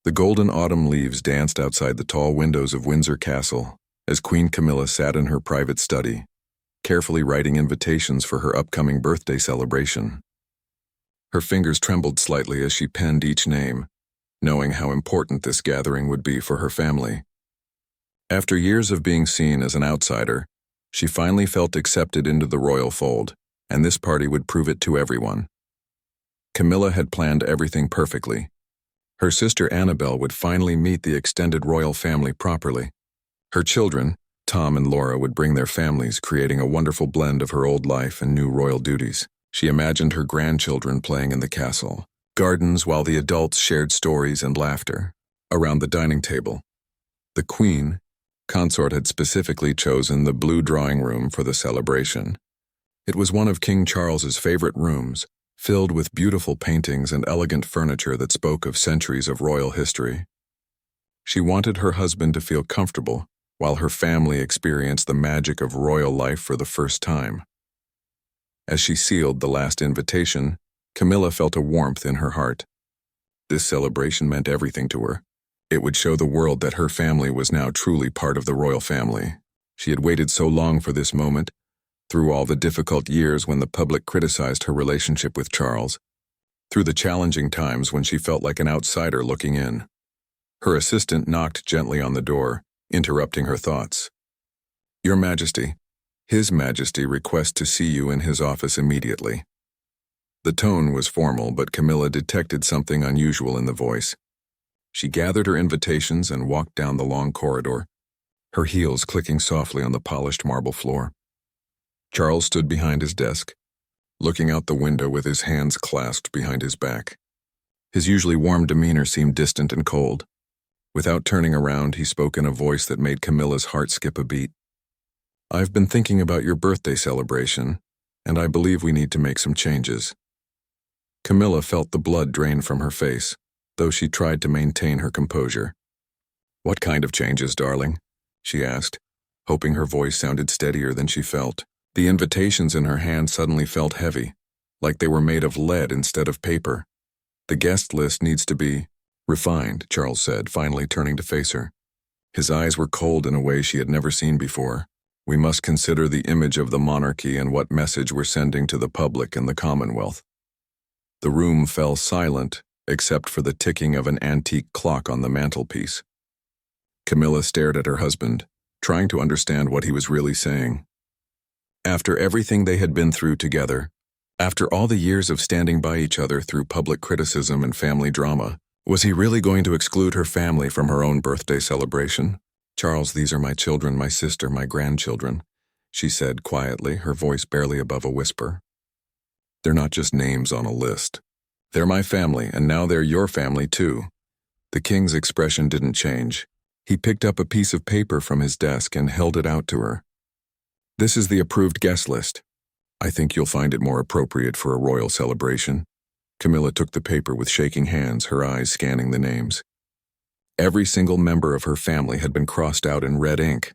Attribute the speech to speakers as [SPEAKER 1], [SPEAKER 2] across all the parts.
[SPEAKER 1] The golden autumn leaves danced outside the tall windows of Windsor Castle as Queen Camilla sat in her private study, carefully writing invitations for her upcoming birthday celebration. Her fingers trembled slightly as she penned each name, knowing how important this gathering would be for her family. After years of being seen as an outsider, she finally felt accepted into the royal fold, and this party would prove it to everyone. Camilla had planned everything perfectly. Her sister Annabelle would finally meet the extended royal family properly. Her children, Tom and Laura, would bring their families, creating a wonderful blend of her old life and new royal duties. She imagined her grandchildren playing in the castle, gardens while the adults shared stories and laughter. Around the dining table, the Queen consort had specifically chosen the blue drawing room for the celebration. It was one of King Charles's favorite rooms, filled with beautiful paintings and elegant furniture that spoke of centuries of royal history. She wanted her husband to feel comfortable while her family experienced the magic of royal life for the first time. As she sealed the last invitation, Camilla felt a warmth in her heart. This celebration meant everything to her. It would show the world that her family was now truly part of the royal family. She had waited so long for this moment, through all the difficult years when the public criticized her relationship with Charles, through the challenging times when she felt like an outsider looking in. Her assistant knocked gently on the door, interrupting her thoughts. "Your Majesty, His Majesty requests to see you in his office immediately." The tone was formal, but Camilla detected something unusual in the voice. She gathered her invitations and walked down the long corridor, her heels clicking softly on the polished marble floor. Charles stood behind his desk, looking out the window with his hands clasped behind his back. His usually warm demeanor seemed distant and cold. Without turning around, he spoke in a voice that made Camilla's heart skip a beat. "I've been thinking about your birthday celebration, and I believe we need to make some changes." Camilla felt the blood drain from her face, though she tried to maintain her composure. "What kind of changes, darling?" she asked, hoping her voice sounded steadier than she felt. The invitations in her hand suddenly felt heavy, like they were made of lead instead of paper. "The guest list needs to be refined," Charles said, finally turning to face her. His eyes were cold in a way she had never seen before. "We must consider the image of the monarchy and what message we're sending to the public and the Commonwealth." The room fell silent, except for the ticking of an antique clock on the mantelpiece. Camilla stared at her husband, trying to understand what he was really saying. After everything they had been through together, after all the years of standing by each other through public criticism and family drama, was he really going to exclude her family from her own birthday celebration? "Charles, these are my children, my sister, my grandchildren," she said quietly, her voice barely above a whisper. "They're not just names on a list. They're my family, and now they're your family too." The king's expression didn't change. He picked up a piece of paper from his desk and held it out to her. "This is the approved guest list. I think you'll find it more appropriate for a royal celebration." Camilla took the paper with shaking hands, her eyes scanning the names. Every single member of her family had been crossed out in red ink.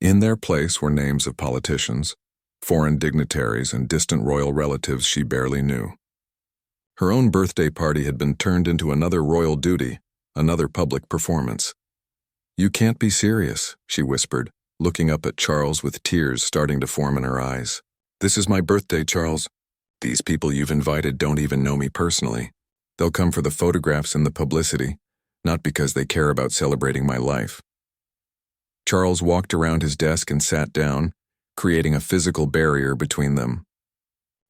[SPEAKER 1] In their place were names of politicians, foreign dignitaries, and distant royal relatives she barely knew. Her own birthday party had been turned into another royal duty, another public performance. "You can't be serious," she whispered, looking up at Charles with tears starting to form in her eyes. "This is my birthday, Charles. These people you've invited don't even know me personally. They'll come for the photographs and the publicity, not because they care about celebrating my life." Charles walked around his desk and sat down, creating a physical barrier between them.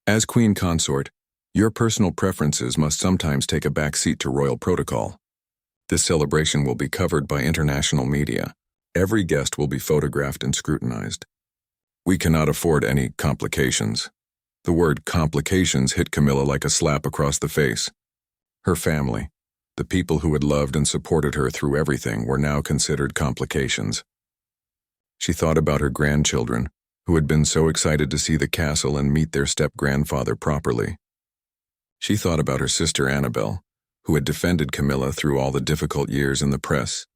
[SPEAKER 1] "As Queen Consort, your personal preferences must sometimes take a back seat to royal protocol. This celebration will be covered by international media. Every guest will be photographed and scrutinized. We cannot afford any complications." The word complications hit Camilla like a slap across the face. Her family, the people who had loved and supported her through everything, were now considered complications. She thought about her grandchildren, who had been so excited to see the castle and meet their step-grandfather properly. She thought about her sister Annabelle, who had defended Camilla through all the difficult years in the press.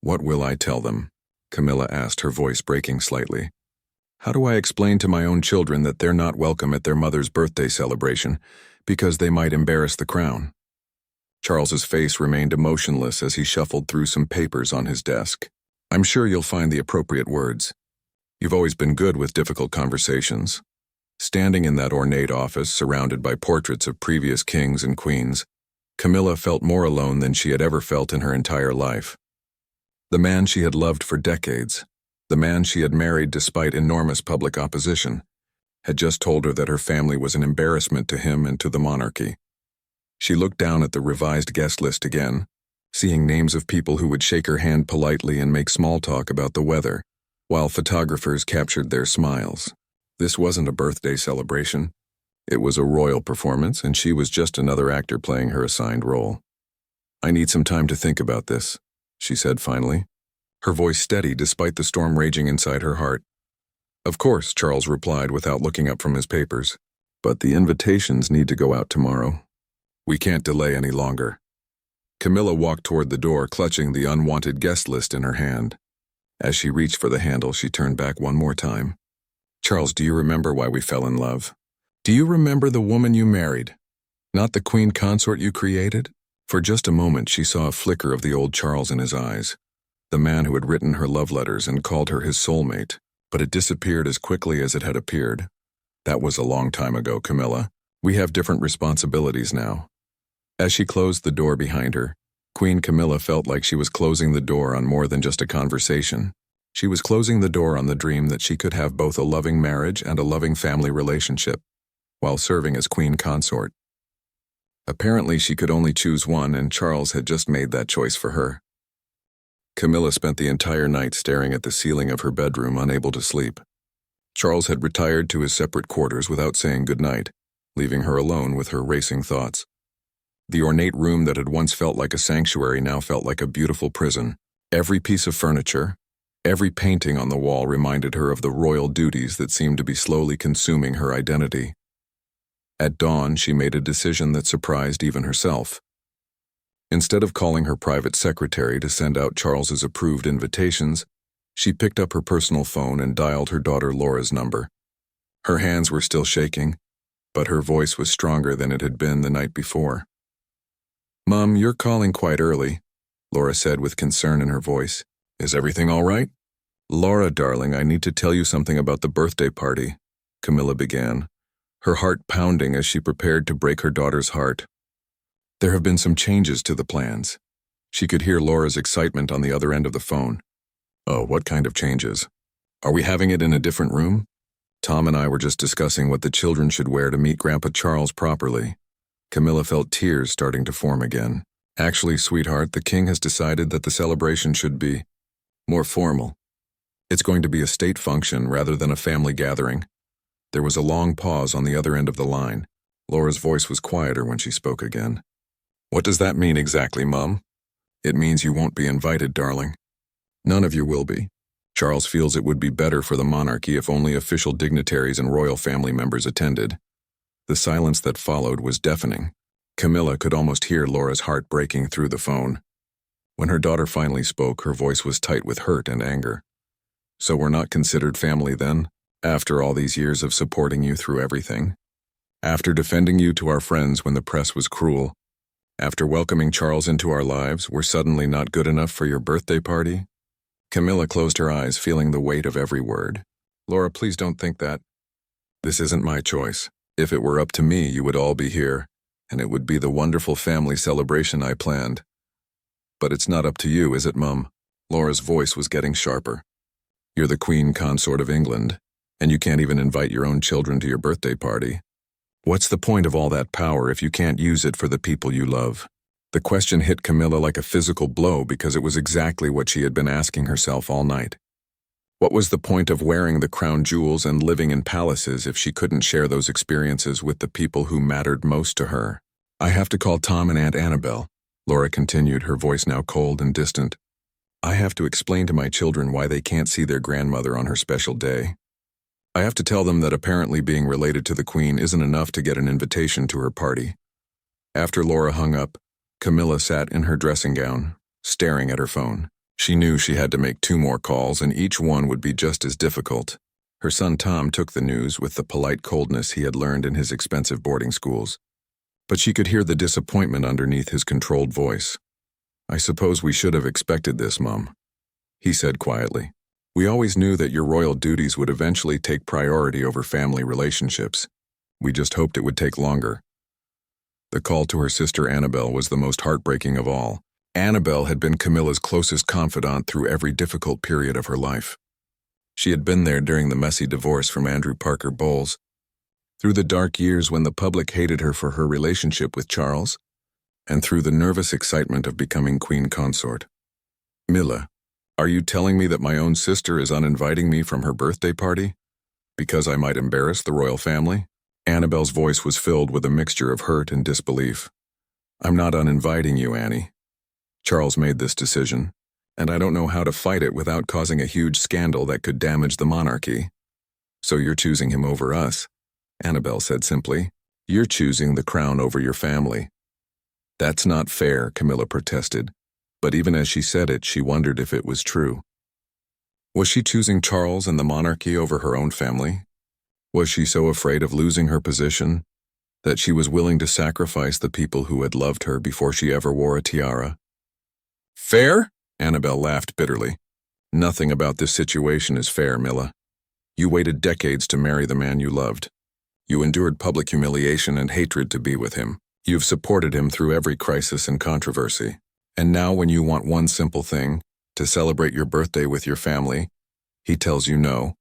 [SPEAKER 1] "What will I tell them?" Camilla asked, her voice breaking slightly. "How do I explain to my own children that they're not welcome at their mother's birthday celebration because they might embarrass the crown?" Charles's face remained emotionless as he shuffled through some papers on his desk. I'm sure you'll find the appropriate words. You've always been good with difficult conversations. Standing in that ornate office, surrounded by portraits of previous kings and queens, Camilla felt more alone than she had ever felt in her entire life. The man she had loved for decades, the man she had married despite enormous public opposition, had just told her that her family was an embarrassment to him and to the monarchy. She looked down at the revised guest list again, seeing names of people who would shake her hand politely and make small talk about the weather, while photographers captured their smiles. This wasn't a birthday celebration. It was a royal performance, and she was just another actor playing her assigned role. I need some time to think about this, she said finally, her voice steady despite the storm raging inside her heart. Of course, Charles replied without looking up from his papers, but the invitations need to go out tomorrow. We can't delay any longer. Camilla walked toward the door, clutching the unwanted guest list in her hand. As she reached for the handle, she turned back one more time. Charles, do you remember why we fell in love? Do you remember the woman you married? Not the queen consort you created? For just a moment, she saw a flicker of the old Charles in his eyes, the man who had written her love letters and called her his soulmate, but it disappeared as quickly as it had appeared. That was a long time ago, Camilla. We have different responsibilities now. As she closed the door behind her, Queen Camilla felt like she was closing the door on more than just a conversation. She was closing the door on the dream that she could have both a loving marriage and a loving family relationship, while serving as queen consort. Apparently she could only choose one, and Charles had just made that choice for her. Camilla spent the entire night staring at the ceiling of her bedroom, unable to sleep. Charles had retired to his separate quarters without saying goodnight, leaving her alone with her racing thoughts. The ornate room that had once felt like a sanctuary now felt like a beautiful prison. Every piece of furniture, every painting on the wall reminded her of the royal duties that seemed to be slowly consuming her identity. At dawn, she made a decision that surprised even herself. Instead of calling her private secretary to send out Charles's approved invitations, she picked up her personal phone and dialed her daughter Laura's number. Her hands were still shaking, but her voice was stronger than it had been the night before. "Mom, you're calling quite early," Laura said with concern in her voice. "Is everything all right?" "Laura, darling, I need to tell you something about the birthday party," Camilla began, her heart pounding as she prepared to break her daughter's heart. "There have been some changes to the plans." She could hear Laura's excitement on the other end of the phone. "Oh, what kind of changes? Are we having it in a different room? Tom and I were just discussing what the children should wear to meet Grandpa Charles properly." Camilla felt tears starting to form again. "Actually, sweetheart, the king has decided that the celebration should be more formal. It's going to be a state function rather than a family gathering." There was a long pause on the other end of the line. Laura's voice was quieter when she spoke again. "What does that mean exactly, Mum?" "It means you won't be invited, darling. None of you will be. Charles feels it would be better for the monarchy if only official dignitaries and royal family members attended." The silence that followed was deafening. Camilla could almost hear Laura's heart breaking through the phone. When her daughter finally spoke, her voice was tight with hurt and anger. "So we're not considered family then? After all these years of supporting you through everything? After defending you to our friends when the press was cruel? After welcoming Charles into our lives, we're suddenly not good enough for your birthday party?" Camilla closed her eyes, feeling the weight of every word. "Laura, please don't think that. This isn't my choice. If it were up to me, you would all be here, and it would be the wonderful family celebration I planned. But it's not up to you, is it, Mum?" Laura's voice was getting sharper. "You're the queen consort of England, and you can't even invite your own children to your birthday party. What's the point of all that power if you can't use it for the people you love?" The question hit Camilla like a physical blow because it was exactly what she had been asking herself all night. What was the point of wearing the crown jewels and living in palaces if she couldn't share those experiences with the people who mattered most to her? "I have to call Tom and Aunt Annabelle," Laura continued, her voice now cold and distant. "I have to explain to my children why they can't see their grandmother on her special day. I have to tell them that apparently being related to the Queen isn't enough to get an invitation to her party." After Laura hung up, Camilla sat in her dressing gown, staring at her phone. She knew she had to make 2 more calls, and each one would be just as difficult. Her son Tom took the news with the polite coldness he had learned in his expensive boarding schools. but she could hear the disappointment underneath his controlled voice. "I suppose we should have expected this, Mum," he said quietly. "We always knew that your royal duties would eventually take priority over family relationships. We just hoped it would take longer." The call to her sister Annabelle was the most heartbreaking of all. Annabelle had been Camilla's closest confidant through every difficult period of her life. She had been there during the messy divorce from Andrew Parker Bowles, through the dark years when the public hated her for her relationship with Charles, and through the nervous excitement of becoming queen consort. "Milla, are you telling me that my own sister is uninviting me from her birthday party? Because I might embarrass the royal family?" Annabelle's voice was filled with a mixture of hurt and disbelief. "I'm not uninviting you, Annie. Charles made this decision, and I don't know how to fight it without causing a huge scandal that could damage the monarchy. So you're choosing him over us," Annabelle said simply. "You're choosing the crown over your family." "That's not fair," Camilla protested, but even as she said it, she wondered if it was true. Was she choosing Charles and the monarchy over her own family? Was she so afraid of losing her position that she was willing to sacrifice the people who had loved her before she ever wore a tiara? "Fair?" Annabelle laughed bitterly. "Nothing about this situation is fair, Milla. You waited decades to marry the man you loved. You endured public humiliation and hatred to be with him. You've supported him through every crisis and controversy. And now when you want one simple thing, to celebrate your birthday with your family, he tells you no,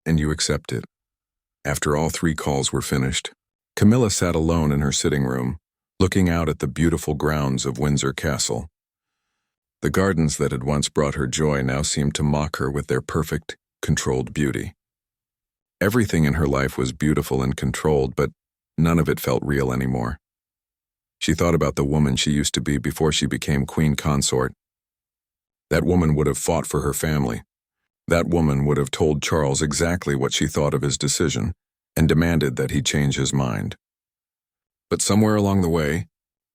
[SPEAKER 1] and you accept it." After all 3 calls were finished, Camilla sat alone in her sitting room, looking out at the beautiful grounds of Windsor Castle. The gardens that had once brought her joy now seemed to mock her with their perfect, controlled beauty. Everything in her life was beautiful and controlled, but none of it felt real anymore. She thought about the woman she used to be before she became queen consort. That woman would have fought for her family. That woman would have told Charles exactly what she thought of his decision and demanded that he change his mind. But somewhere along the way,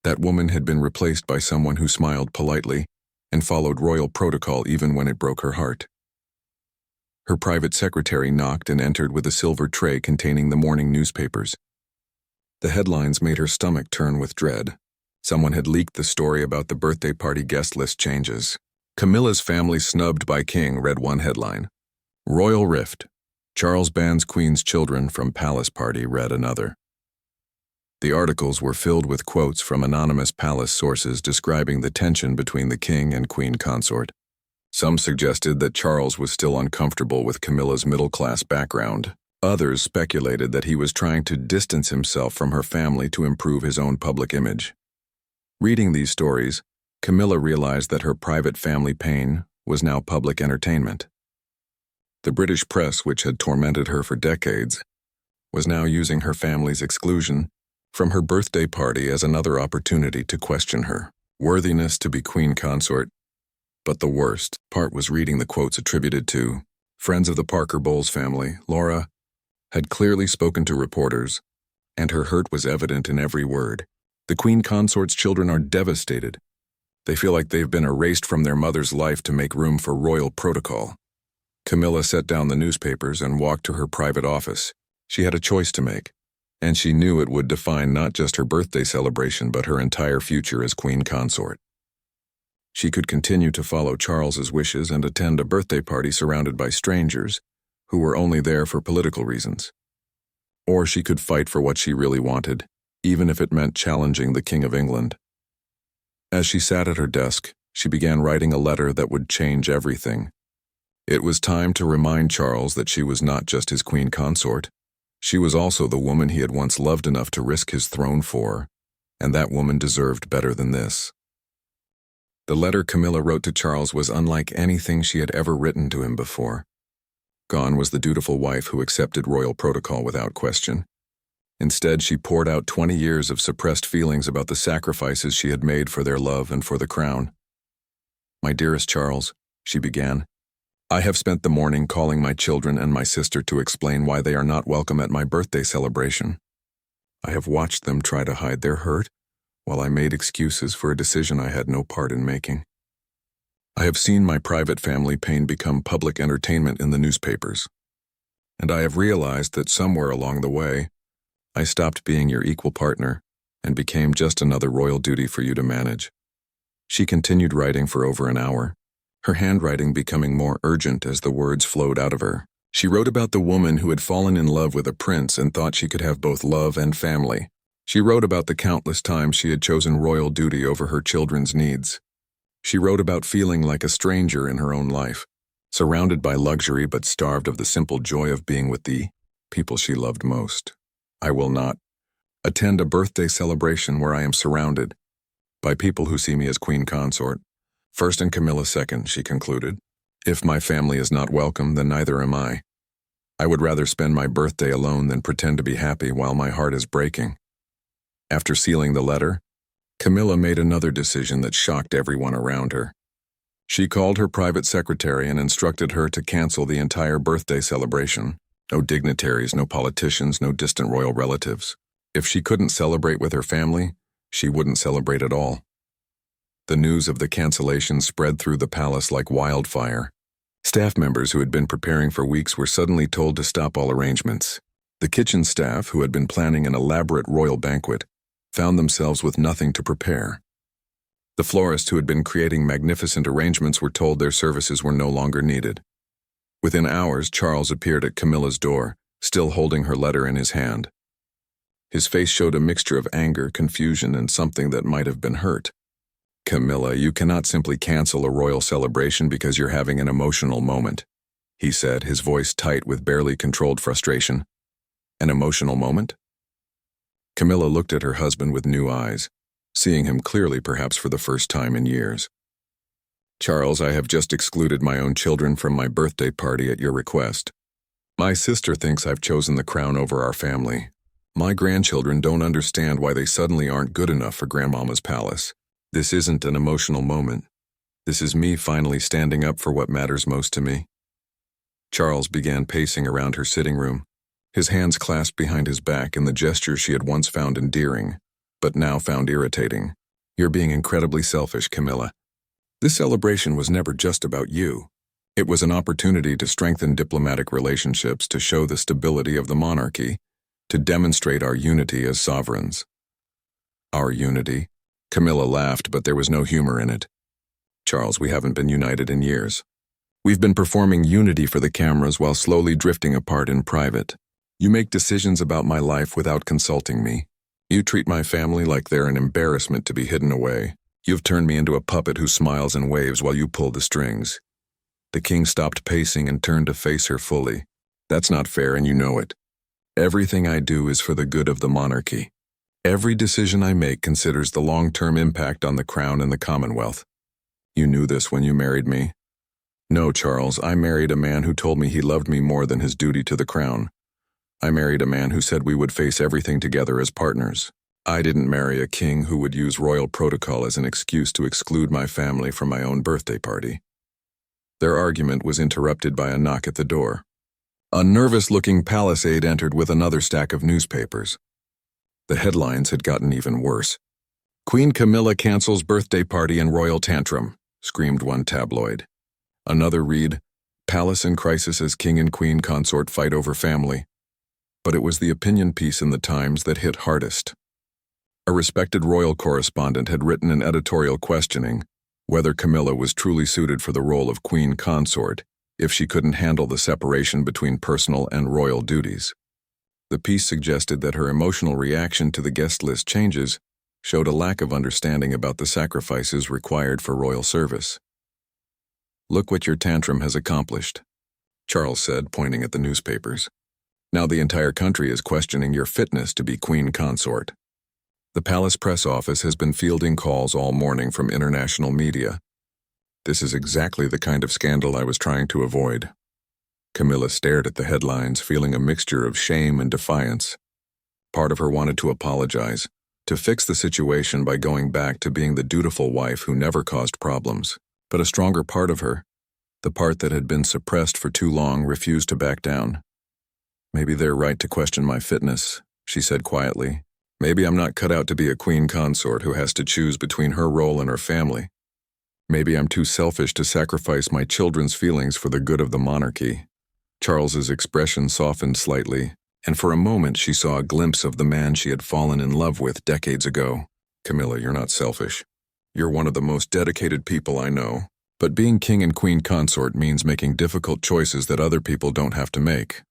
[SPEAKER 1] that woman had been replaced by someone who smiled politely and followed royal protocol even when it broke her heart. Her private secretary knocked and entered with a silver tray containing the morning newspapers. The headlines made her stomach turn with dread. Someone had leaked the story about the birthday party guest list changes. "Camilla's family snubbed by King," read one headline. "Royal Rift. Charles bans Queen's children from palace party," read another. The articles were filled with quotes from anonymous palace sources describing the tension between the king and queen consort. Some suggested that Charles was still uncomfortable with Camilla's middle-class background. Others speculated that he was trying to distance himself from her family to improve his own public image. Reading these stories, Camilla realized that her private family pain was now public entertainment. The British press, which had tormented her for decades, was now using her family's exclusion from her birthday party as another opportunity to question her worthiness to be queen consort. But the worst part was reading the quotes attributed to friends of the Parker Bowles family. Laura had clearly spoken to reporters, and her hurt was evident in every word. "The queen consort's children are devastated. They feel like they've been erased from their mother's life to make room for royal protocol." Camilla set down the newspapers and walked to her private office. She had a choice to make, and she knew it would define not just her birthday celebration but her entire future as queen consort. She could continue to follow Charles's wishes and attend a birthday party surrounded by strangers who were only there for political reasons. Or she could fight for what she really wanted, even if it meant challenging the King of England. As she sat at her desk, she began writing a letter that would change everything. It was time to remind Charles that she was not just his queen consort. She was also the woman he had once loved enough to risk his throne for, and that woman deserved better than this. The letter Camilla wrote to Charles was unlike anything she had ever written to him before. Gone was the dutiful wife who accepted royal protocol without question. Instead, she poured out 20 years of suppressed feelings about the sacrifices she had made for their love and for the crown. "My dearest Charles," she began, "I have spent the morning calling my children and my sister to explain why they are not welcome at my birthday celebration. I have watched them try to hide their hurt, while I made excuses for a decision I had no part in making. I have seen my private family pain become public entertainment in the newspapers. And I have realized that somewhere along the way, I stopped being your equal partner and became just another royal duty for you to manage. She continued writing for over an hour, her handwriting becoming more urgent as the words flowed out of her. She wrote about the woman who had fallen in love with a prince and thought she could have both love and family. She wrote about the countless times she had chosen royal duty over her children's needs. She wrote about feeling like a stranger in her own life, surrounded by luxury but starved of the simple joy of being with the people she loved most. I will not attend a birthday celebration where I am surrounded by people who see me as queen consort. First and Camilla second, she concluded. If my family is not welcome, then neither am I. I would rather spend my birthday alone than pretend to be happy while my heart is breaking. After sealing the letter, Camilla made another decision that shocked everyone around her. She called her private secretary and instructed her to cancel the entire birthday celebration. No dignitaries, no politicians, no distant royal relatives. If she couldn't celebrate with her family, she wouldn't celebrate at all. The news of the cancellation spread through the palace like wildfire. Staff members who had been preparing for weeks were suddenly told to stop all arrangements. The kitchen staff, who had been planning an elaborate royal banquet, found themselves with nothing to prepare. The florists who had been creating magnificent arrangements were told their services were no longer needed. Within hours, Charles appeared at Camilla's door, still holding her letter in his hand. His face showed a mixture of anger, confusion, and something that might have been hurt. Camilla, you cannot simply cancel a royal celebration because you're having an emotional moment, he said, his voice tight with barely controlled frustration. An emotional moment? Camilla looked at her husband with new eyes, seeing him clearly perhaps for the first time in years. Charles, I have just excluded my own children from my birthday party at your request. My sister thinks I've chosen the crown over our family. My grandchildren don't understand why they suddenly aren't good enough for Grandmama's palace. This isn't an emotional moment. This is me finally standing up for what matters most to me. Charles began pacing around her sitting room, his hands clasped behind his back in the gesture she had once found endearing, but now found irritating. You're being incredibly selfish, Camilla. This celebration was never just about you. It was an opportunity to strengthen diplomatic relationships, to show the stability of the monarchy, to demonstrate our unity as sovereigns. Our unity? Camilla laughed, but there was no humor in it. Charles, we haven't been united in years. We've been performing unity for the cameras while slowly drifting apart in private. You make decisions about my life without consulting me. You treat my family like they're an embarrassment to be hidden away. You've turned me into a puppet who smiles and waves while you pull the strings. The king stopped pacing and turned to face her fully. That's not fair, and you know it. Everything I do is for the good of the monarchy. Every decision I make considers the long-term impact on the crown and the Commonwealth. You knew this when you married me. No, Charles, I married a man who told me he loved me more than his duty to the crown. I married a man who said we would face everything together as partners. I didn't marry a king who would use royal protocol as an excuse to exclude my family from my own birthday party. Their argument was interrupted by a knock at the door. A nervous-looking palace aide entered with another stack of newspapers. The headlines had gotten even worse. Queen Camilla cancels birthday party and royal tantrum, screamed one tabloid. Another read, Palace in crisis as king and queen consort fight over family. But it was the opinion piece in the Times that hit hardest. A respected royal correspondent had written an editorial questioning whether Camilla was truly suited for the role of queen consort if she couldn't handle the separation between personal and royal duties. The piece suggested that her emotional reaction to the guest list changes showed a lack of understanding about the sacrifices required for royal service. Look what your tantrum has accomplished, Charles said, pointing at the newspapers. Now the entire country is questioning your fitness to be queen consort. The palace press office has been fielding calls all morning from international media. This is exactly the kind of scandal I was trying to avoid. Camilla stared at the headlines, feeling a mixture of shame and defiance. Part of her wanted to apologize, to fix the situation by going back to being the dutiful wife who never caused problems. But a stronger part of her, the part that had been suppressed for too long, refused to back down. Maybe they're right to question my fitness, she said quietly. Maybe I'm not cut out to be a queen consort who has to choose between her role and her family. Maybe I'm too selfish to sacrifice my children's feelings for the good of the monarchy. Charles's expression softened slightly, and for a moment she saw a glimpse of the man she had fallen in love with decades ago. Camilla, you're not selfish. You're one of the most dedicated people I know. But being king and queen consort means making difficult choices that other people don't have to make.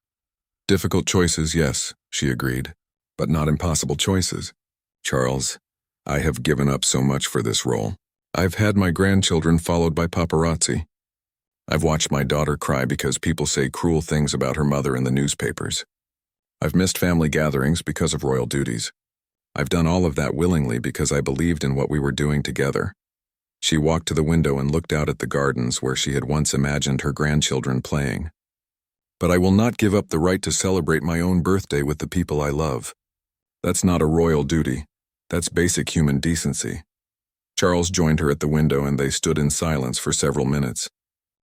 [SPEAKER 1] Difficult choices, yes, she agreed, but not impossible choices. Charles, I have given up so much for this role. I've had my grandchildren followed by paparazzi. I've watched my daughter cry because people say cruel things about her mother in the newspapers. I've missed family gatherings because of royal duties. I've done all of that willingly because I believed in what we were doing together. She walked to the window and looked out at the gardens where she had once imagined her grandchildren playing. But I will not give up the right to celebrate my own birthday with the people I love. That's not a royal duty. That's basic human decency. Charles joined her at the window and they stood in silence for several minutes.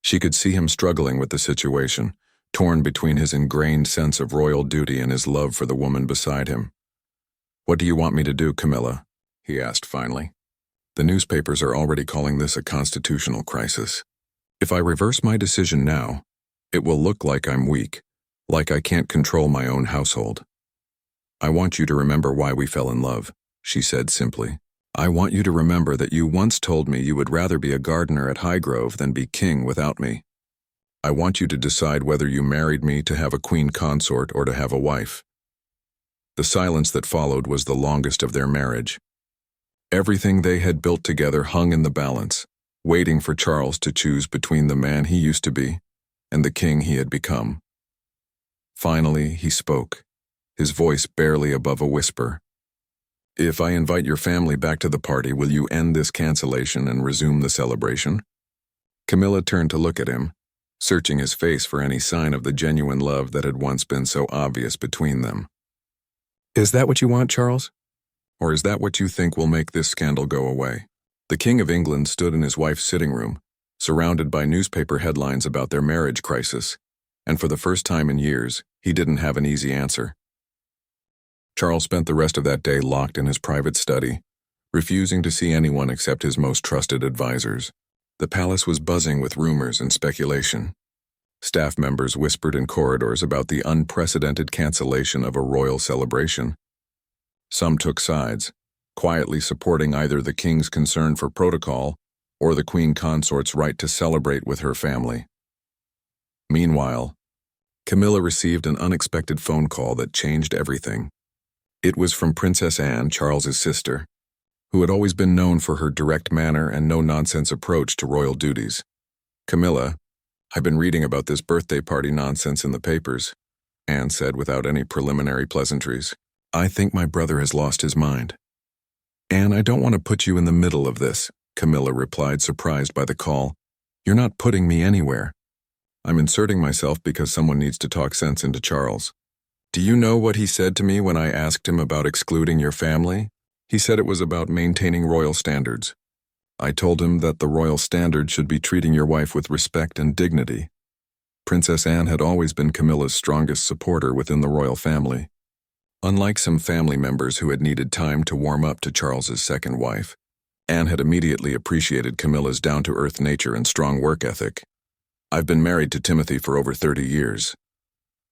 [SPEAKER 1] She could see him struggling with the situation, torn between his ingrained sense of royal duty and his love for the woman beside him. "What do you want me to do, Camilla?" he asked finally. "The newspapers are already calling this a constitutional crisis. If I reverse my decision now, it will look like I'm weak, like I can't control my own household. I want you to remember why we fell in love," she said simply. "I want you to remember that you once told me you would rather be a gardener at Highgrove than be king without me. I want you to decide whether you married me to have a queen consort or to have a wife." The silence that followed was the longest of their marriage. Everything they had built together hung in the balance, waiting for Charles to choose between the man he used to be and the king he had become. Finally, he spoke, his voice barely above a whisper. "If I invite your family back to the party, will you end this cancellation and resume the celebration?" Camilla turned to look at him, searching his face for any sign of the genuine love that had once been so obvious between them. "Is that what you want, Charles? Or is that what you think will make this scandal go away?" The King of England stood in his wife's sitting room, surrounded by newspaper headlines about their marriage crisis, and for the first time in years, he didn't have an easy answer. Charles spent the rest of that day locked in his private study, refusing to see anyone except his most trusted advisors. The palace was buzzing with rumors and speculation. Staff members whispered in corridors about the unprecedented cancellation of a royal celebration. Some took sides, quietly supporting either the king's concern for protocol or the queen consort's right to celebrate with her family. Meanwhile, Camilla received an unexpected phone call that changed everything. It was from Princess Anne, Charles's sister, who had always been known for her direct manner and no-nonsense approach to royal duties. "Camilla, I've been reading about this birthday party nonsense in the papers," Anne said without any preliminary pleasantries. "I think my brother has lost his mind." "Anne, I don't want to put you in the middle of this," Camilla replied, surprised by the call. "You're not putting me anywhere. I'm inserting myself because someone needs to talk sense into Charles. Do you know what he said to me when I asked him about excluding your family? He said it was about maintaining royal standards. I told him that the royal standard should be treating your wife with respect and dignity." Princess Anne had always been Camilla's strongest supporter within the royal family. Unlike some family members who had needed time to warm up to Charles's second wife, Anne had immediately appreciated Camilla's down-to-earth nature and strong work ethic. "I've been married to Timothy for over 30 years,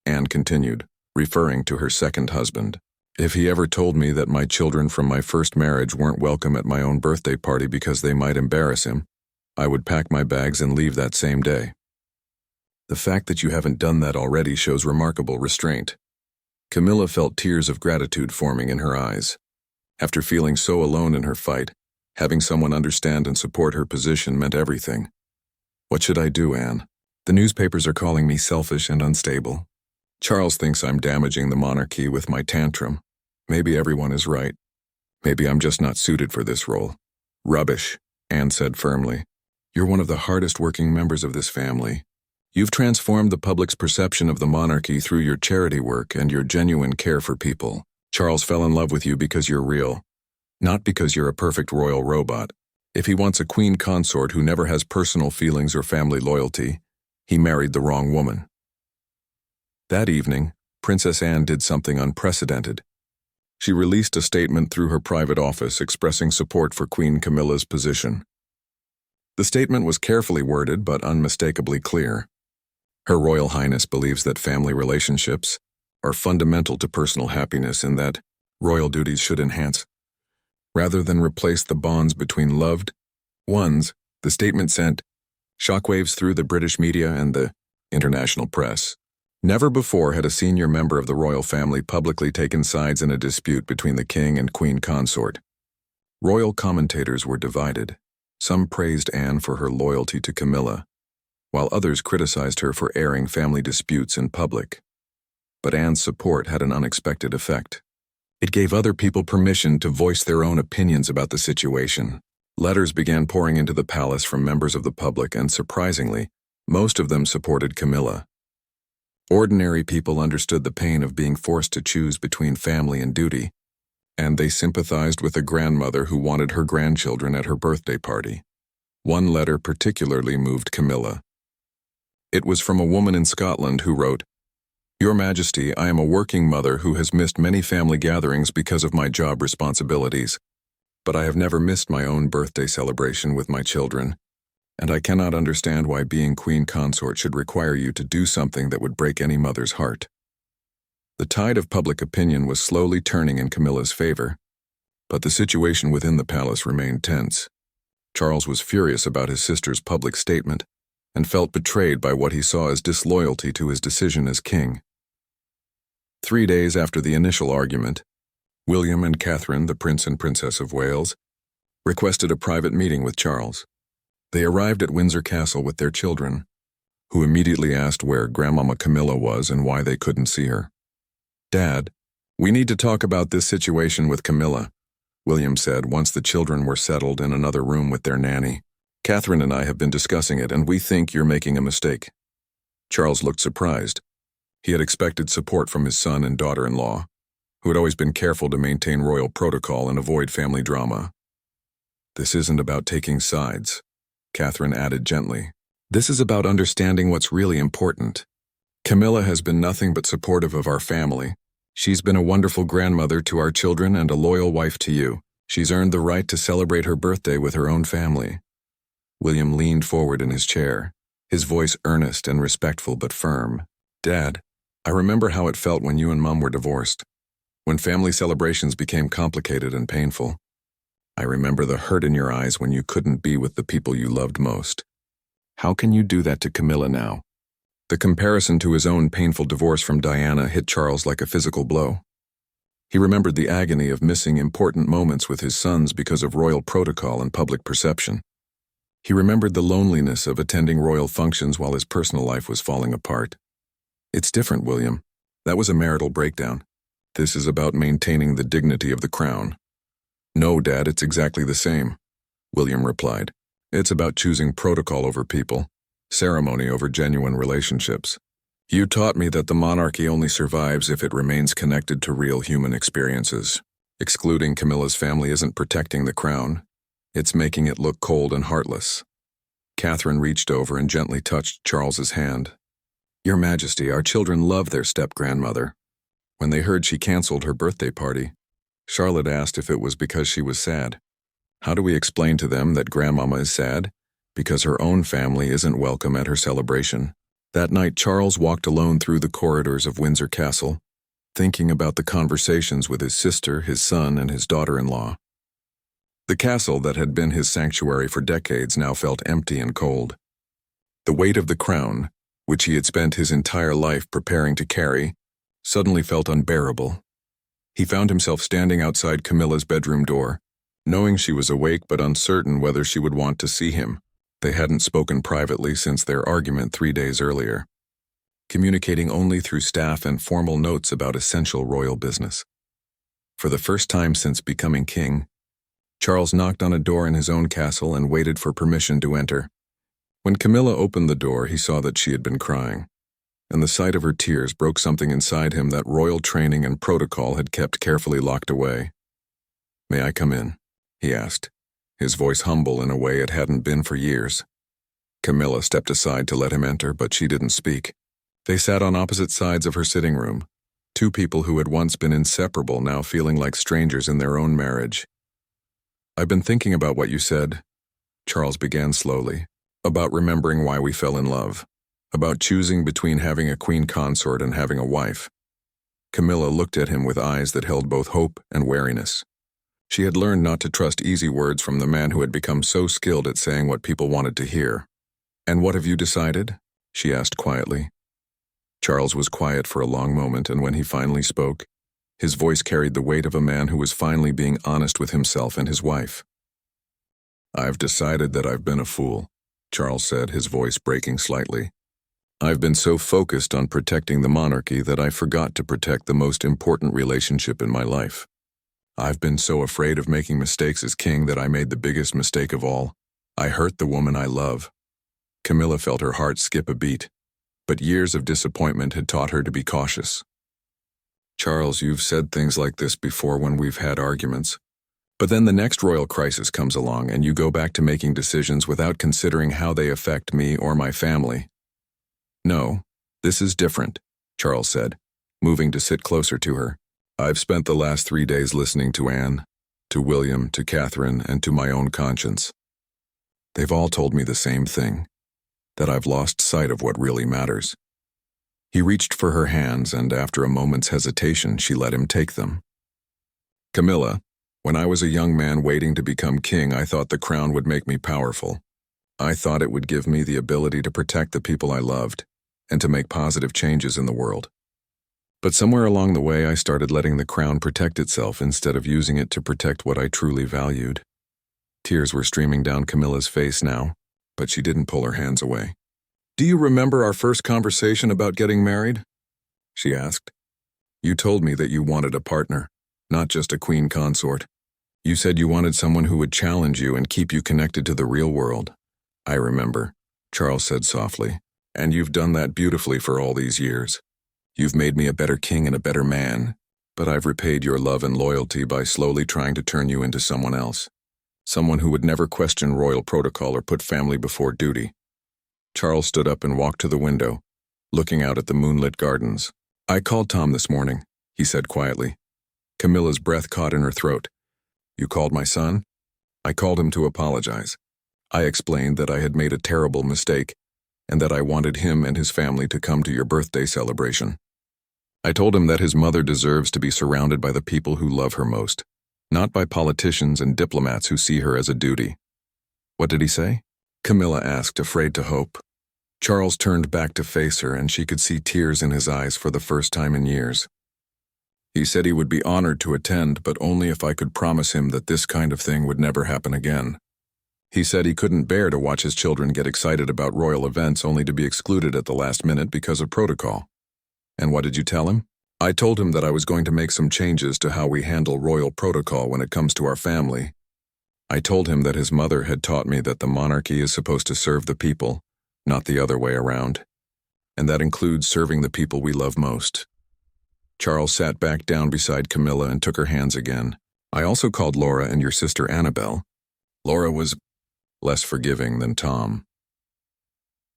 [SPEAKER 1] Anne continued, referring to her second husband. "If he ever told me that my children from my first marriage weren't welcome at my own birthday party because they might embarrass him, I would pack my bags and leave that same day. The fact that you haven't done that already shows remarkable restraint." Camilla felt tears of gratitude forming in her eyes. After feeling so alone in her fight, having someone understand and support her position meant everything. "What should I do, Anne? The newspapers are calling me selfish and unstable. Charles thinks I'm damaging the monarchy with my tantrum. Maybe everyone is right. Maybe I'm just not suited for this role." "Rubbish," Anne said firmly. "You're one of the hardest working members of this family. You've transformed the public's perception of the monarchy through your charity work and your genuine care for people. Charles fell in love with you because you're real, not because you're a perfect royal robot. If he wants a queen consort who never has personal feelings or family loyalty, he married the wrong woman." That evening, Princess Anne did something unprecedented. She released a statement through her private office expressing support for Queen Camilla's position. The statement was carefully worded but unmistakably clear. Her Royal Highness believes that family relationships are fundamental to personal happiness in that royal duties should enhance, rather than replace the bonds between loved ones. The statement sent shockwaves through the British media and the international press. Never before had a senior member of the royal family publicly taken sides in a dispute between the king and queen consort. Royal commentators were divided. Some praised Anne for her loyalty to Camilla, while others criticized her for airing family disputes in public. But Anne's support had an unexpected effect. It gave other people permission to voice their own opinions about the situation. Letters began pouring into the palace from members of the public, and surprisingly, most of them supported Camilla. Ordinary people understood the pain of being forced to choose between family and duty, and they sympathized with a grandmother who wanted her grandchildren at her birthday party. One letter particularly moved Camilla. It was from a woman in Scotland who wrote, "Your Majesty, I am a working mother who has missed many family gatherings because of my job responsibilities, but I have never missed my own birthday celebration with my children, and I cannot understand why being queen consort should require you to do something that would break any mother's heart." The tide of public opinion was slowly turning in Camilla's favor, but the situation within the palace remained tense. Charles was furious about his sister's public statement and felt betrayed by what he saw as disloyalty to his decision as king. 3 days after the initial argument, William and Catherine, the Prince and Princess of Wales, requested a private meeting with Charles. They arrived at Windsor Castle with their children, who immediately asked where Grandmama Camilla was and why they couldn't see her. "Dad, we need to talk about this situation with Camilla," William said once the children were settled in another room with their nanny. "Catherine and I have been discussing it, and we think you're making a mistake." Charles looked surprised. He had expected support from his son and daughter-in-law, who had always been careful to maintain royal protocol and avoid family drama. "This isn't about taking sides," Catherine added gently. "This is about understanding what's really important. Camilla has been nothing but supportive of our family. She's been a wonderful grandmother to our children and a loyal wife to you. She's earned the right to celebrate her birthday with her own family." William leaned forward in his chair, his voice earnest and respectful but firm. "Dad, I remember how it felt when you and Mom were divorced, when family celebrations became complicated and painful. I remember the hurt in your eyes when you couldn't be with the people you loved most. How can you do that to Camilla now?" The comparison to his own painful divorce from Diana hit Charles like a physical blow. He remembered the agony of missing important moments with his sons because of royal protocol and public perception. He remembered the loneliness of attending royal functions while his personal life was falling apart. "It's different, William. That was a marital breakdown. This is about maintaining the dignity of the crown." "No, Dad, it's exactly the same," William replied. "It's about choosing protocol over people, ceremony over genuine relationships. You taught me that the monarchy only survives if it remains connected to real human experiences. Excluding Camilla's family isn't protecting the crown. It's making it look cold and heartless." Catherine reached over and gently touched Charles's hand. "Your Majesty, our children love their step-grandmother. When they heard she canceled her birthday party, Charlotte asked if it was because she was sad. How do we explain to them that Grandmama is sad? Because her own family isn't welcome at her celebration." That night, Charles walked alone through the corridors of Windsor Castle, thinking about the conversations with his sister, his son, and his daughter-in-law. The castle that had been his sanctuary for decades now felt empty and cold. The weight of the crown, which he had spent his entire life preparing to carry, suddenly felt unbearable. He found himself standing outside Camilla's bedroom door, knowing she was awake but uncertain whether she would want to see him. They hadn't spoken privately since their argument 3 days earlier, communicating only through staff and formal notes about essential royal business. For the first time since becoming king, Charles knocked on a door in his own castle and waited for permission to enter. When Camilla opened the door, he saw that she had been crying, and the sight of her tears broke something inside him that royal training and protocol had kept carefully locked away. "May I come in?" he asked, his voice humble in a way it hadn't been for years. Camilla stepped aside to let him enter, but she didn't speak. They sat on opposite sides of her sitting room, two people who had once been inseparable now feeling like strangers in their own marriage. "I've been thinking about what you said," Charles began slowly, "about remembering why we fell in love, about choosing between having a queen consort and having a wife. Camilla looked at him with eyes that held both hope and wariness. She had learned not to trust easy words from the man who had become so skilled at saying what people wanted to hear. "And what have you decided?" she asked quietly. Charles was quiet for a long moment, and when he finally spoke, his voice carried the weight of a man who was finally being honest with himself and his wife. "I've decided that I've been a fool," Charles said, his voice breaking slightly. "I've been so focused on protecting the monarchy that I forgot to protect the most important relationship in my life. I've been so afraid of making mistakes as king that I made the biggest mistake of all. I hurt the woman I love." Camilla felt her heart skip a beat, but years of disappointment had taught her to be cautious. "Charles, you've said things like this before when we've had arguments. But then the next royal crisis comes along and you go back to making decisions without considering how they affect me or my family." "No, this is different," Charles said, moving to sit closer to her. "I've spent the last 3 days listening to Anne, to William, to Catherine, and to my own conscience. They've all told me the same thing, that I've lost sight of what really matters." He reached for her hands, and after a moment's hesitation, she let him take them. "Camilla, when I was a young man waiting to become king, I thought the crown would make me powerful. I thought it would give me the ability to protect the people I loved and to make positive changes in the world. But somewhere along the way, I started letting the crown protect itself instead of using it to protect what I truly valued." Tears were streaming down Camilla's face now, but she didn't pull her hands away. "Do you remember our first conversation about getting married?" she asked. "You told me that you wanted a partner, not just a queen consort. You said you wanted someone who would challenge you and keep you connected to the real world." "I remember," Charles said softly, "and you've done that beautifully for all these years. You've made me a better king and a better man, but I've repaid your love and loyalty by slowly trying to turn you into someone else. Someone who would never question royal protocol or put family before duty." Charles stood up and walked to the window, looking out at the moonlit gardens. "I called Tom this morning," he said quietly. Camilla's breath caught in her throat. "You called my son?" "I called him to apologize. I explained that I had made a terrible mistake and that I wanted him and his family to come to your birthday celebration. I told him that his mother deserves to be surrounded by the people who love her most, not by politicians and diplomats who see her as a duty." "What did he say?" Camilla asked, afraid to hope. Charles turned back to face her, and she could see tears in his eyes for the first time in years. "He said he would be honored to attend, but only if I could promise him that this kind of thing would never happen again. He said he couldn't bear to watch his children get excited about royal events only to be excluded at the last minute because of protocol." "And what did you tell him?" "I told him that I was going to make some changes to how we handle royal protocol when it comes to our family. I told him that his mother had taught me that the monarchy is supposed to serve the people, not the other way around. And that includes serving the people we love most." Charles sat back down beside Camilla and took her hands again. "I also called Laura and your sister Annabelle. Laura was less forgiving than Tom.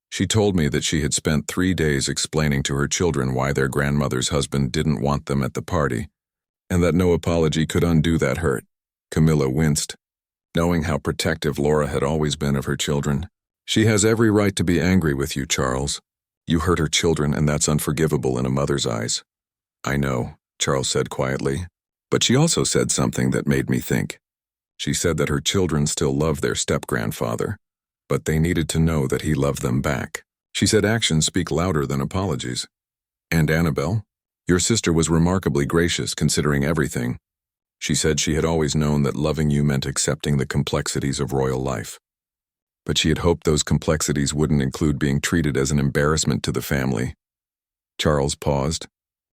[SPEAKER 1] She told me that she had spent 3 days explaining to her children why their grandmother's husband didn't want them at the party, and that no apology could undo that hurt." Camilla winced, knowing how protective Laura had always been of her children. "She has every right to be angry with you, Charles. You hurt her children, and that's unforgivable in a mother's eyes." "I know," Charles said quietly, "but she also said something that made me think. She said that her children still love their step-grandfather, but they needed to know that he loved them back. She said actions speak louder than apologies. And Annabelle, your sister was remarkably gracious considering everything. She said she had always known that loving you meant accepting the complexities of royal life. But she had hoped those complexities wouldn't include being treated as an embarrassment to the family." Charles paused,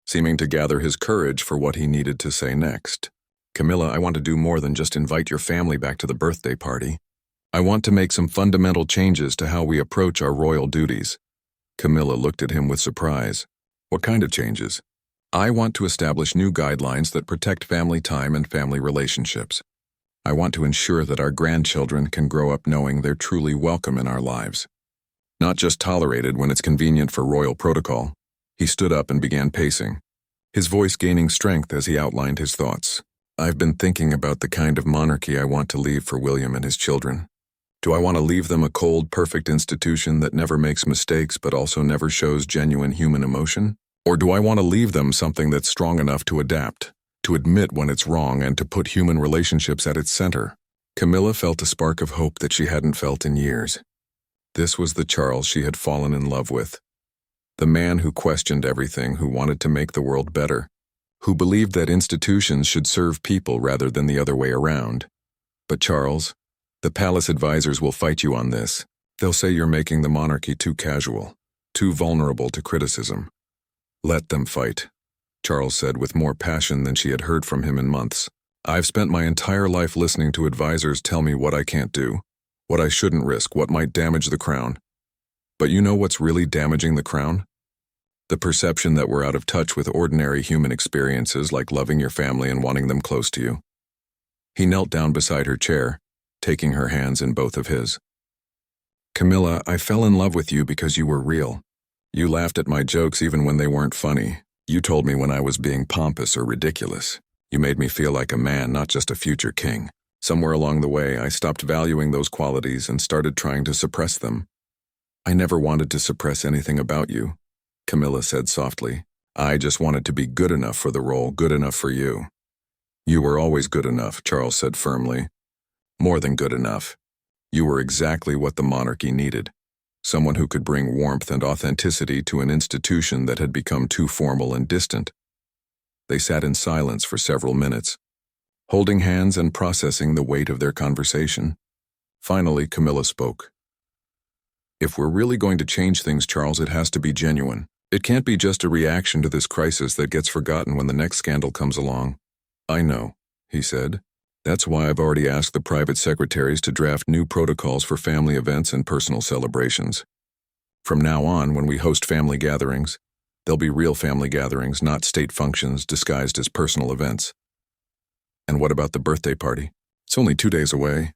[SPEAKER 1] seeming to gather his courage for what he needed to say next. "Camilla, I want to do more than just invite your family back to the birthday party. I want to make some fundamental changes to how we approach our royal duties." Camilla looked at him with surprise. "What kind of changes?" "I want to establish new guidelines that protect family time and family relationships. I want to ensure that our grandchildren can grow up knowing they're truly welcome in our lives, not just tolerated when it's convenient for royal protocol." He stood up and began pacing, his voice gaining strength as he outlined his thoughts. "I've been thinking about the kind of monarchy I want to leave for William and his children. Do I want to leave them a cold, perfect institution that never makes mistakes but also never shows genuine human emotion? Or do I want to leave them something that's strong enough to adapt, to admit when it's wrong and to put human relationships at its center? Camilla felt a spark of hope that she hadn't felt in years. This was the Charles she had fallen in love with. The man who questioned everything, who wanted to make the world better, who believed that institutions should serve people rather than the other way around. But Charles, the palace advisors will fight you on this. They'll say you're making the monarchy too casual, too vulnerable to criticism. Let them fight, Charles said with more passion than she had heard from him in months. I've spent my entire life listening to advisors tell me what I can't do, what I shouldn't risk, what might damage the crown. But you know what's really damaging the crown? The perception that we're out of touch with ordinary human experiences like loving your family and wanting them close to you. He knelt down beside her chair, taking her hands in both of his. Camilla, I fell in love with you because you were real. You laughed at my jokes even when they weren't funny. You told me when I was being pompous or ridiculous. You made me feel like a man, not just a future king. Somewhere along the way, I stopped valuing those qualities and started trying to suppress them. I never wanted to suppress anything about you, Camilla said softly. I just wanted to be good enough for the role, good enough for you. You were always good enough, Charles said firmly. More than good enough. You were exactly what the monarchy needed. Someone who could bring warmth and authenticity to an institution that had become too formal and distant. They sat in silence for several minutes, holding hands and processing the weight of their conversation. Finally, Camilla spoke. If we're really going to change things, Charles, it has to be genuine. It can't be just a reaction to this crisis that gets forgotten when the next scandal comes along. I know, he said. That's why I've already asked the private secretaries to draft new protocols for family events and personal celebrations. From now on, when we host family gatherings, they'll be real family gatherings, not state functions disguised as personal events. And what about the birthday party? It's only 2 days away.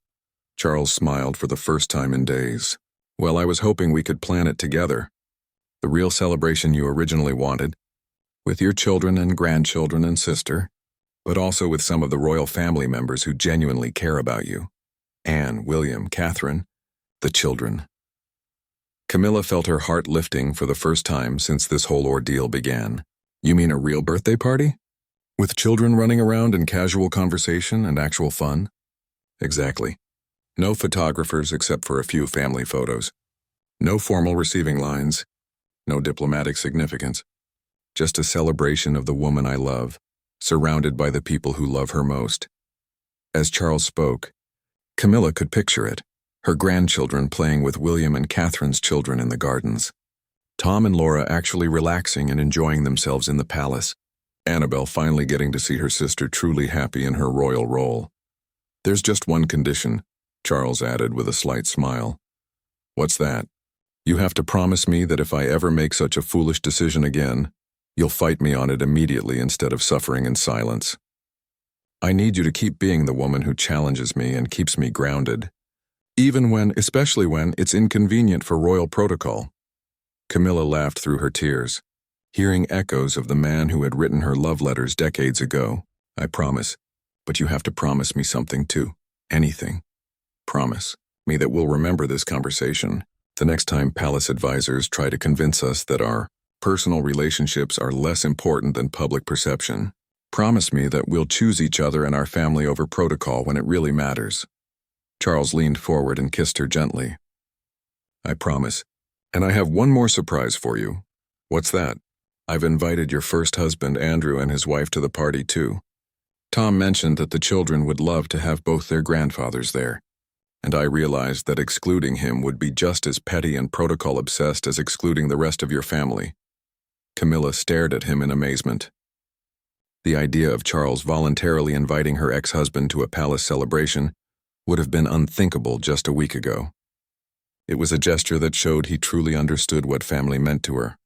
[SPEAKER 1] Charles smiled for the first time in days. Well, I was hoping we could plan it together. The real celebration you originally wanted, with your children and grandchildren and sister, but also with some of the royal family members who genuinely care about you. Anne, William, Catherine, the children. Camilla felt her heart lifting for the first time since this whole ordeal began. You mean a real birthday party? With children running around and casual conversation and actual fun? Exactly. No photographers except for a few family photos. No formal receiving lines. No diplomatic significance. Just a celebration of the woman I love, surrounded by the people who love her most. As Charles spoke, Camilla could picture it, her grandchildren playing with William and Catherine's children in the gardens. Tom and Laura actually relaxing and enjoying themselves in the palace. Annabelle finally getting to see her sister truly happy in her royal role. There's just one condition, Charles added with a slight smile. What's that? You have to promise me that if I ever make such a foolish decision again, you'll fight me on it immediately instead of suffering in silence. I need you to keep being the woman who challenges me and keeps me grounded, especially when it's inconvenient for royal protocol. Camilla laughed through her tears, hearing echoes of the man who had written her love letters decades ago. I promise, but you have to promise me something too. Anything. Promise me that we'll remember this conversation the next time palace advisors try to convince us that our personal relationships are less important than public perception. Promise me that we'll choose each other and our family over protocol when it really matters. Charles leaned forward and kissed her gently. I promise. And I have one more surprise for you. What's that? I've invited your first husband, Andrew, and his wife to the party too. Tom mentioned that the children would love to have both their grandfathers there, and I realized that excluding him would be just as petty and protocol-obsessed as excluding the rest of your family. Camilla stared at him in amazement. The idea of Charles voluntarily inviting her ex-husband to a palace celebration would have been unthinkable just a week ago. It was a gesture that showed he truly understood what family meant to her.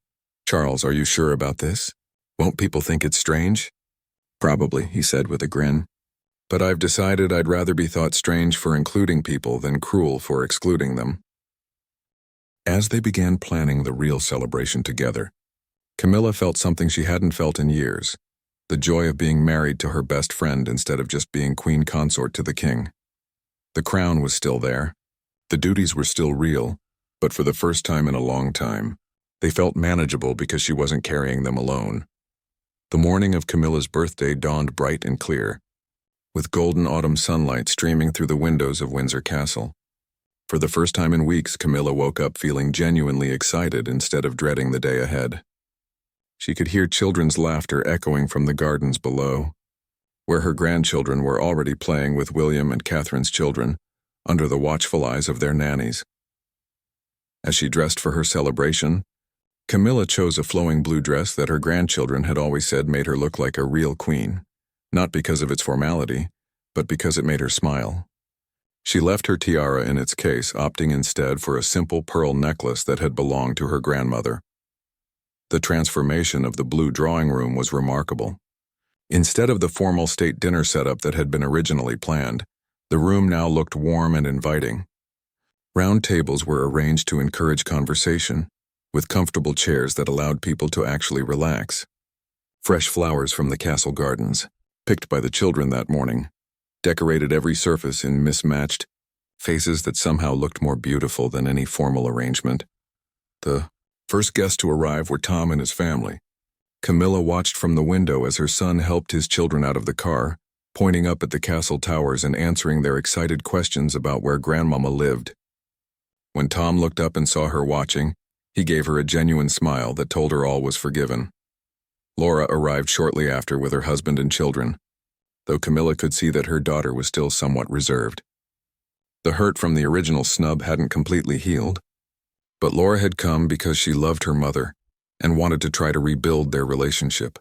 [SPEAKER 1] Charles, are you sure about this? Won't people think it's strange? Probably, he said with a grin. But I've decided I'd rather be thought strange for including people than cruel for excluding them. As they began planning the real celebration together, Camilla felt something she hadn't felt in years, the joy of being married to her best friend instead of just being queen consort to the king. The crown was still there, the duties were still real, but for the first time in a long time, They felt manageable because she wasn't carrying them alone. The morning of Camilla's birthday dawned bright and clear, with golden autumn sunlight streaming through the windows of Windsor Castle. For the first time in weeks, Camilla woke up feeling genuinely excited instead of dreading the day ahead. She could hear children's laughter echoing from the gardens below, where her grandchildren were already playing with William and Catherine's children, under the watchful eyes of their nannies. As she dressed for her celebration, Camilla chose a flowing blue dress that her grandchildren had always said made her look like a real queen, not because of its formality, but because it made her smile. She left her tiara in its case, opting instead for a simple pearl necklace that had belonged to her grandmother. The transformation of the blue drawing room was remarkable. Instead of the formal state dinner setup that had been originally planned, the room now looked warm and inviting. Round tables were arranged to encourage conversation, with comfortable chairs that allowed people to actually relax. Fresh flowers from the castle gardens, picked by the children that morning, decorated every surface in mismatched faces that somehow looked more beautiful than any formal arrangement. The first guests to arrive were Tom and his family. Camilla watched from the window as her son helped his children out of the car, pointing up at the castle towers and answering their excited questions about where Grandmama lived. When Tom looked up and saw her watching, he gave her a genuine smile that told her all was forgiven. Laura arrived shortly after with her husband and children, though Camilla could see that her daughter was still somewhat reserved. The hurt from the original snub hadn't completely healed, but Laura had come because she loved her mother and wanted to try to rebuild their relationship.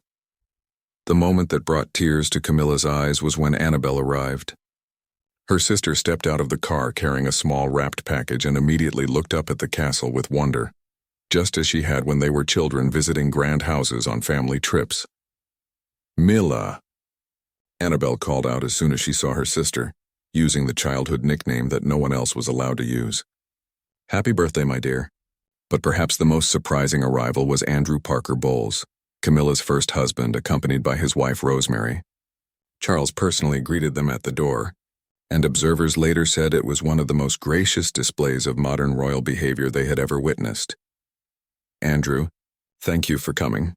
[SPEAKER 1] The moment that brought tears to Camilla's eyes was when Annabelle arrived. Her sister stepped out of the car carrying a small wrapped package and immediately looked up at the castle with wonder, just as she had when they were children visiting grand houses on family trips. "Milla," Annabelle called out as soon as she saw her sister, using the childhood nickname that no one else was allowed to use. "Happy birthday, my dear." But perhaps the most surprising arrival was Andrew Parker Bowles, Camilla's first husband, accompanied by his wife Rosemary. Charles personally greeted them at the door, and observers later said it was one of the most gracious displays of modern royal behavior they had ever witnessed. "Andrew, thank you for coming,"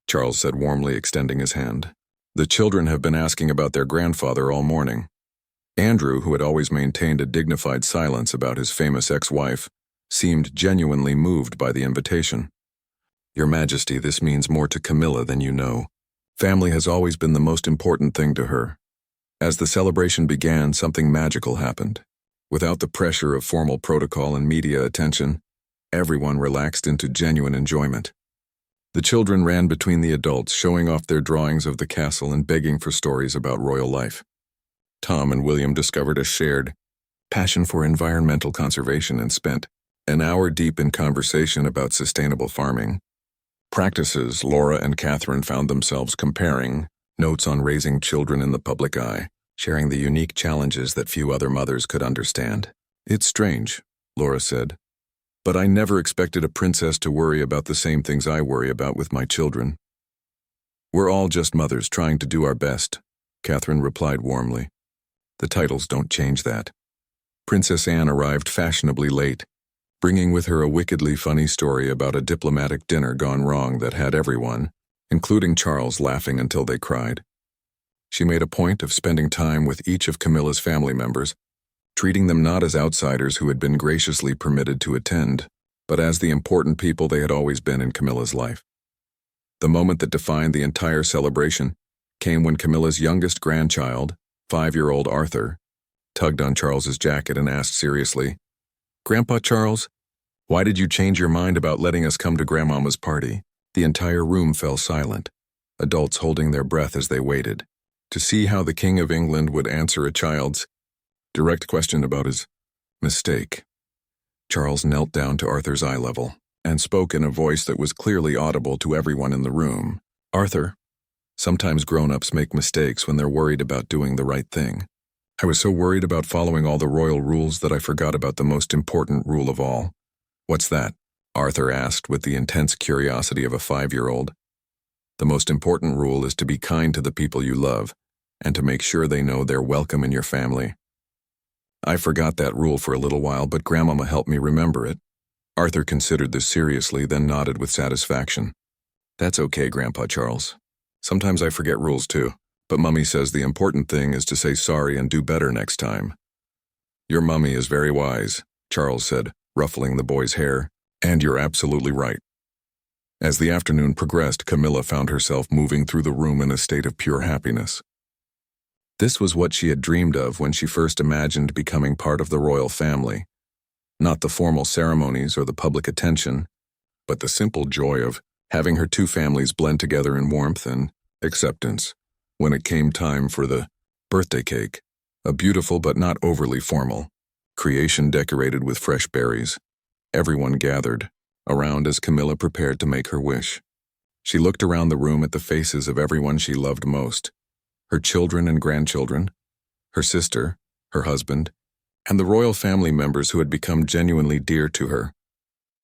[SPEAKER 1] Charles said warmly, extending his hand. "The children have been asking about their grandfather all morning." Andrew, who had always maintained a dignified silence about his famous ex-wife, seemed genuinely moved by the invitation. "Your Majesty, this means more to Camilla than you know. Family has always been the most important thing to her." As the celebration began, something magical happened. Without the pressure of formal protocol and media attention, everyone relaxed into genuine enjoyment. The children ran between the adults, showing off their drawings of the castle and begging for stories about royal life. Tom and William discovered a shared passion for environmental conservation and spent an hour deep in conversation about sustainable farming practices. Laura and Catherine found themselves comparing notes on raising children in the public eye, sharing the unique challenges that few other mothers could understand. "It's strange," Laura said, "but I never expected a princess to worry about the same things I worry about with my children." "We're all just mothers trying to do our best," Catherine replied warmly. "The titles don't change that." Princess Anne arrived fashionably late, bringing with her a wickedly funny story about a diplomatic dinner gone wrong that had everyone, including Charles, laughing until they cried. She made a point of spending time with each of Camilla's family members, treating them not as outsiders who had been graciously permitted to attend, but as the important people they had always been in Camilla's life. The moment that defined the entire celebration came when Camilla's youngest grandchild, 5-year-old Arthur, tugged on Charles's jacket and asked seriously, "Grandpa Charles, why did you change your mind about letting us come to Grandmama's party?" The entire room fell silent, adults holding their breath as they waited to see how the King of England would answer a child's direct question about his mistake. Charles knelt down to Arthur's eye level and spoke in a voice that was clearly audible to everyone in the room. "Arthur, sometimes grown-ups make mistakes when they're worried about doing the right thing. I was so worried about following all the royal rules that I forgot about the most important rule of all." "What's that?" Arthur asked with the intense curiosity of a 5-year-old. "The most important rule is to be kind to the people you love and to make sure they know they're welcome in your family." "I forgot that rule for a little while, but Grandmama helped me remember it," Arthur considered this seriously, then nodded with satisfaction. That's okay, Grandpa Charles. Sometimes I forget rules too, but Mummy says the important thing is to say sorry and do better next time. Your mummy is very wise, Charles said, ruffling the boy's hair, and you're absolutely right. As the afternoon progressed, Camilla found herself moving through the room in a state of pure happiness. This was what she had dreamed of when she first imagined becoming part of the royal family. Not the formal ceremonies or the public attention, but the simple joy of having her two families blend together in warmth and acceptance. When it came time for the birthday cake, a beautiful but not overly formal creation decorated with fresh berries, everyone gathered around as Camilla prepared to make her wish. She looked around the room at the faces of everyone she loved most, her children and grandchildren, her sister, her husband, and the royal family members who had become genuinely dear to her.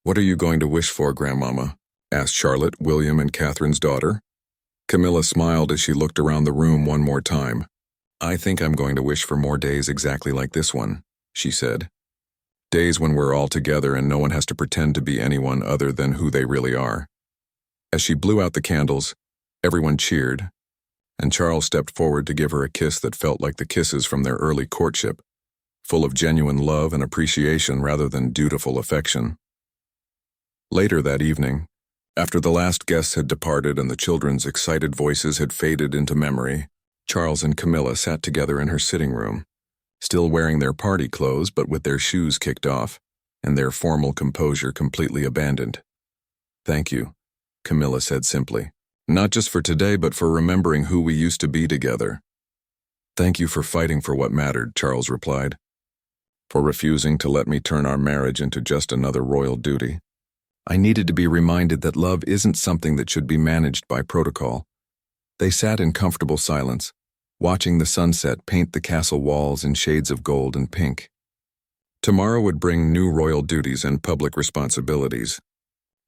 [SPEAKER 1] "What are you going to wish for, Grandmama?" asked Charlotte, William and Catherine's daughter. Camilla smiled as she looked around the room one more time. "I think I'm going to wish for more days exactly like this one," she said. "Days when we're all together and no one has to pretend to be anyone other than who they really are." As she blew out the candles, everyone cheered, and Charles stepped forward to give her a kiss that felt like the kisses from their early courtship, full of genuine love and appreciation rather than dutiful affection. Later that evening, after the last guests had departed and the children's excited voices had faded into memory, Charles and Camilla sat together in her sitting room, still wearing their party clothes but with their shoes kicked off and their formal composure completely abandoned. "Thank you," Camilla said simply. "Not just for today, but for remembering who we used to be together." "Thank you for fighting for what mattered," Charles replied. "For refusing to let me turn our marriage into just another royal duty. I needed to be reminded that love isn't something that should be managed by protocol." They sat in comfortable silence, watching the sunset paint the castle walls in shades of gold and pink. Tomorrow would bring new royal duties and public responsibilities,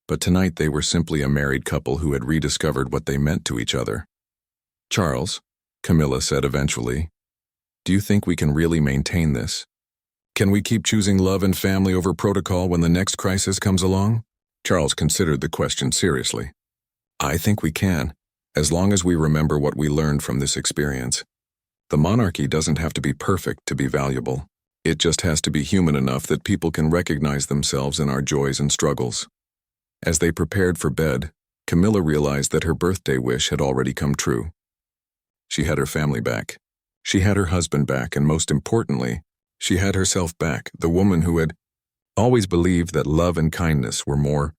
[SPEAKER 1] but tonight they were simply a married couple who had rediscovered what they meant to each other. "Charles," Camilla said eventually, "do you think we can really maintain this? Can we keep choosing love and family over protocol when the next crisis comes along?" Charles considered the question seriously. "I think we can, as long as we remember what we learned from this experience. The monarchy doesn't have to be perfect to be valuable. It just has to be human enough that people can recognize themselves in our joys and struggles." As they prepared for bed, Camilla realized that her birthday wish had already come true. She had her family back. She had her husband back, and most importantly, she had herself back, the woman who had always believed that love and kindness were more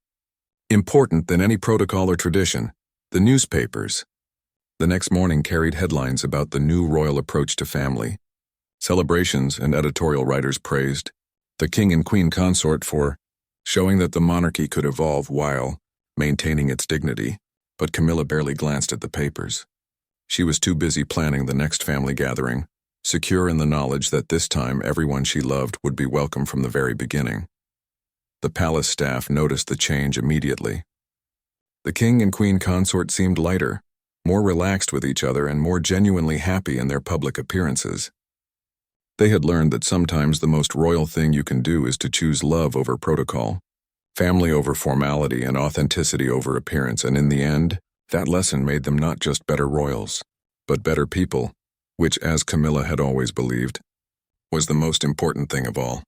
[SPEAKER 1] important than any protocol or tradition. The newspapers the next morning carried headlines about the new royal approach to family. Celebrations and editorial writers praised the king and queen consort for showing that the monarchy could evolve while maintaining its dignity, but Camilla barely glanced at the papers. She was too busy planning the next family gathering, secure in the knowledge that this time everyone she loved would be welcome from the very beginning. The palace staff noticed the change immediately. The king and queen consort seemed lighter, more relaxed with each other, and more genuinely happy in their public appearances. They had learned that sometimes the most royal thing you can do is to choose love over protocol, family over formality, and authenticity over appearance, and in the end, that lesson made them not just better royals, but better people, which, as Camilla had always believed, was the most important thing of all.